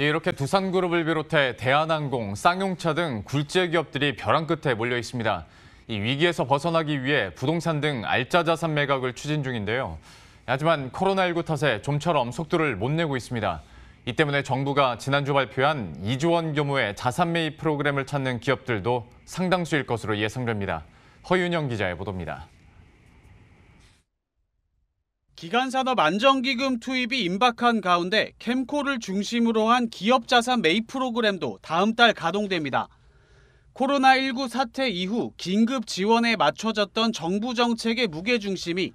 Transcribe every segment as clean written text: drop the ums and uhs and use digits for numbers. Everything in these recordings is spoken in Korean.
예, 이렇게 두산그룹을 비롯해 대한항공, 쌍용차 등 굴지의 기업들이 벼랑 끝에 몰려 있습니다. 이 위기에서 벗어나기 위해 부동산 등 알짜 자산 매각을 추진 중인데요. 하지만 코로나19 탓에 좀처럼 속도를 못 내고 있습니다. 이 때문에 정부가 지난주 발표한 2조 원 규모의 자산 매입 프로그램을 찾는 기업들도 상당수일 것으로 예상됩니다. 허윤영 기자의 보도입니다. 기간산업 안정기금 투입이 임박한 가운데 캠코를 중심으로 한 기업 자산 매입 프로그램도 다음 달 가동됩니다. 코로나19 사태 이후 긴급 지원에 맞춰졌던 정부 정책의 무게중심이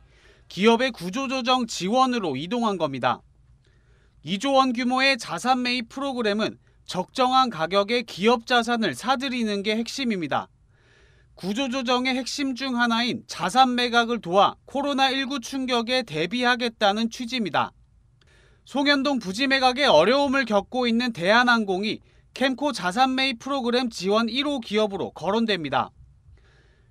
기업의 구조조정 지원으로 이동한 겁니다. 2조 원 규모의 자산 매입 프로그램은 적정한 가격에 기업 자산을 사들이는 게 핵심입니다. 구조조정의 핵심 중 하나인 자산 매각을 도와 코로나19 충격에 대비하겠다는 취지입니다. 송현동 부지 매각에 어려움을 겪고 있는 대한항공이 캠코 자산 매입 프로그램 지원 1호 기업으로 거론됩니다.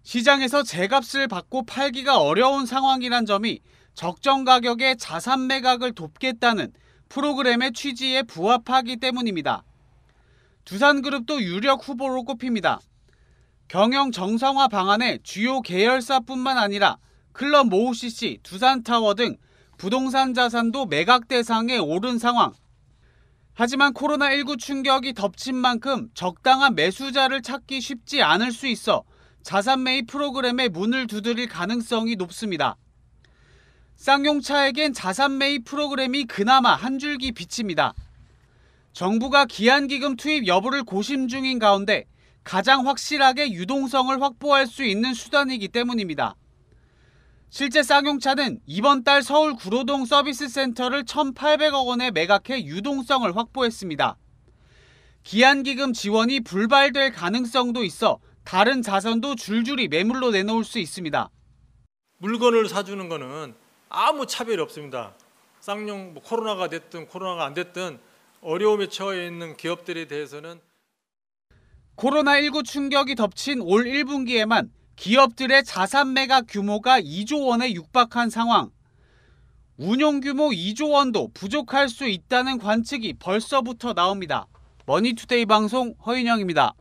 시장에서 제값을 받고 팔기가 어려운 상황이란 점이 적정 가격에 자산 매각을 돕겠다는 프로그램의 취지에 부합하기 때문입니다. 두산그룹도 유력 후보로 꼽힙니다. 경영 정상화 방안에 주요 계열사뿐만 아니라 클럽 모우CC, 두산타워 등 부동산 자산도 매각 대상에 오른 상황. 하지만 코로나19 충격이 덮친 만큼 적당한 매수자를 찾기 쉽지 않을 수 있어 자산 매입 프로그램에 문을 두드릴 가능성이 높습니다. 쌍용차에겐 자산 매입 프로그램이 그나마 한 줄기 빛입니다. 정부가 기한기금 투입 여부를 고심 중인 가운데 가장 확실하게 유동성을 확보할 수 있는 수단이기 때문입니다. 실제 쌍용차는 이번 달 서울 구로동 서비스 센터를 1,800억 원에 매각해 유동성을 확보했습니다. 기한기금 지원이 불발될 가능성도 있어 다른 자산도 줄줄이 매물로 내놓을 수 있습니다. 물건을 사주는 거는 아무 차별이 없습니다. 쌍용 코로나가 됐든 코로나가 안 됐든 어려움에 처해 있는 기업들에 대해서는 코로나19 충격이 덮친 올 1분기에만 기업들의 자산 매각 규모가 2조 원에 육박한 상황. 운용 규모 2조 원도 부족할 수 있다는 관측이 벌써부터 나옵니다. 머니투데이 방송 허윤영입니다.